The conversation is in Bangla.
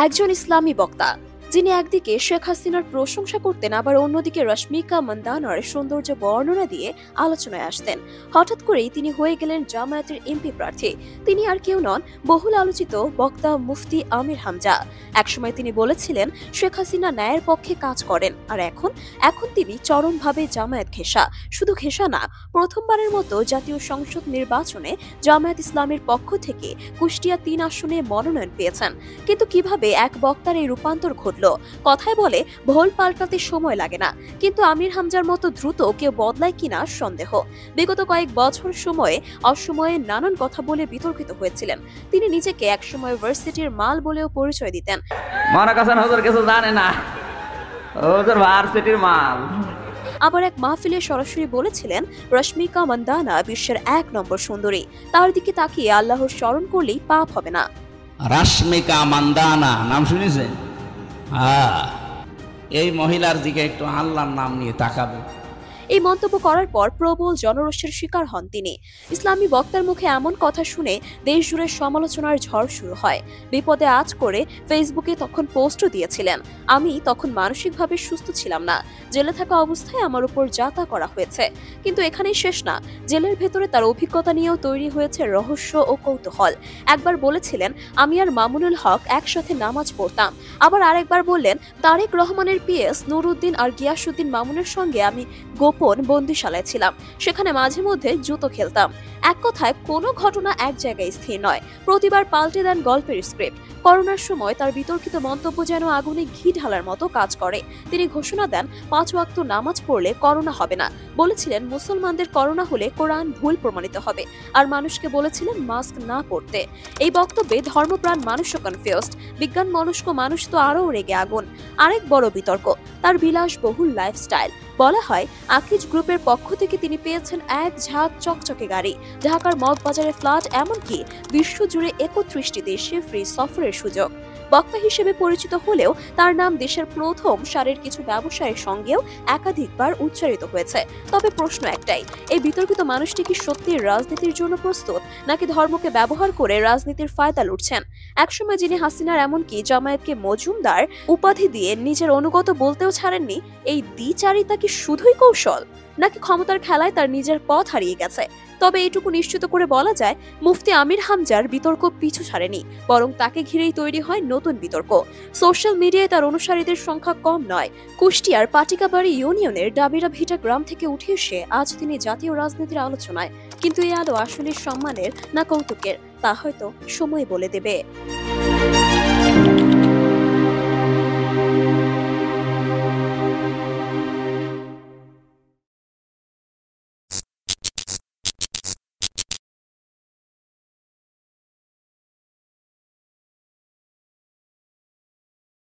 একজন ইসলামী বক্তা যিনি একদিকে শেখ হাসিনার প্রশংসা করতেন, আবার অন্যদিকে রশ্মিকা মান্দানার সৌন্দর্য বর্ণনা দিয়ে আলোচনায় আসতেন। হঠাৎ করেই তিনি হয়ে গেলেন জামায়াতের এমপি প্রার্থী। তিনি আর কেউ নন, বহুল আলোচিত বক্তা মুফতি আমির হামজা। একসময় তিনি বলেছিলেন শেখ হাসিনা ন্যায়ের পক্ষে কাজ করেন, আর এখন এখন তিনি চরমভাবে জামায়াত ঘেঁষা। শুধু ঘেঁষা না, প্রথমবারের মতো জাতীয় সংসদ নির্বাচনে জামায়াত ইসলামের পক্ষ থেকে কুষ্টিয়া ৩ আসনে মনোনয়ন পেয়েছেন। কিন্তু কিভাবে এক বক্তার এই রূপান্তর ঘটল? কথায় বলে ভোল পাল্টাতে সময় লাগে না, কিন্তু আমির হামজার মতো দ্রুত কেউ বদলায় কিনা সন্দেহ। বিগত কয়েক বছর অসময়ে নানান কথা বলে বিতর্কিত হয়েছিলেন। তিনি নিজেকে একসময় ভার্সিটির মাল বলেও পরিচয় দিতেন। আবার এক মাহফিলে সরাসরি বলেছিলেন রশ্মিকা মান্দানা বিশ্বের ১ নম্বর সুন্দরী, তার দিকে তাকিয়ে আল্লাহর স্মরণ করলেই পাপ হবে না। রশ্মিকা মান্দানা নাম শুনেছেন? এই মহিলার দিকে একটু আল্লাহর নাম নিয়ে তাকাবে। এই মন্তব্য করার পর প্রবল জনরোষের শিকার হন তিনি। ইসলামী বক্তার মুখে এমন কথা শুনে দেশ জুড়ে সমালোচনার ঝড় শুরু হয়। বিপদে আজ করে ফেসবুকে তখন পোস্টও দিয়েছিলেন, আমি তখন মানসিকভাবে সুস্থ ছিলাম না, জেলে থাকা অবস্থায় আমার উপর যাতা করা হয়েছে। কিন্তু এখানেই শেষ না, জেলের ভেতরে তার অভিজ্ঞতা নিয়েও তৈরি হয়েছে রহস্য ও কৌতূহল। একবার বলেছিলেন আমি আর মামুনুল হক একসাথে নামাজ পড়তাম। আবার আরেকবার বললেন তারেক রহমানের পিএস নুরুদ্দিন আর গিয়াসউদ্দিন মামুনের সঙ্গে আমি গোপন বন্দিশালায় ছিলাম, সেখানে মাঝে মধ্যে জুতো খেলতাম। এক কথায় কোনো ঘটনা এক জায়গায় স্থির নয়, প্রতিবার পাল্টে দেন গল্পের স্ক্রিপ্ট। করোনার সময় তার বিতর্কিত মন্তব্য যেন আগুনে ঘি ঢালার মতো কাজ করে। তিনি ঘোষণা দেন ৫ ওয়াক্ত নামাজ পড়লে করোনা হবে না, বলেছিলেন মুসলমানদের করোনা হলে কোরআন ভুল প্রমাণিত হবে, আর মানুষকে বলেছিলেন মাস্ক না পরতে। এই বক্তব্যে ধর্মপ্রাণ মানুষও কনফিউজড, বিজ্ঞান মনস্ক মানুষ তো আরও রেগে আগুন। আরেক বড় বিতর্ক তার বিলাসবহুল লাইফস্টাইল। বলা হয় আকিজ গ্রুপের পক্ষ থেকে তিনি পেয়েছেন এক ঝাঁক চকচকে গাড়ি, ঢাকার মগবাজারে ফ্ল্যাট, এমনকি বিশ্বজুড়ে ৩১টি দেশে ফ্রি সফরের সুযোগ। বক্তা হিসেবে পরিচিত হলেও তার নাম দেশের প্রথম সারির কিছু ব্যবসায়ের সঙ্গেও একাধিকবার উচ্চারিত হয়েছে। তবে প্রশ্ন একটাই, এই বিতর্কিত মানুষটি কি সত্যি রাজনীতির জন্য প্রস্তুত, নাকি ধর্মকে ব্যবহার করে রাজনীতির ফায়দা লুটছেন? একসময় যিনি হাসিনার এমনকি জামায়াতকে মজুমদার উপাধি দিয়ে নিজের অনুগত বলতেও ছাড়েননি, এই দ্বিচারিতা কি শুধুই কৌশল, নাকি ক্ষমতার খেলায় তার নিজের পথ হারিয়ে গেছে? তবে এটুকু নিশ্চিত করে বলা যায় মুফতি আমির হামজার বিতর্ক পিছু ছাড়েনি, বরং তাকে ঘিরেই তৈরি হয় নতুন বিতর্ক। সোশ্যাল মিডিয়ায় তার অনুসারীদের সংখ্যা কম নয়। কুষ্টিয়ার পাটিকাবাড়ি ইউনিয়নের ডাবিরা ভিটা গ্রাম থেকে উঠে এসে আজ তিনি জাতীয় রাজনীতির আলোচনায়। কিন্তু এই আলো আসলে সম্মানের না কৌতুকের, তা হয়তো সময় বলে দেবে।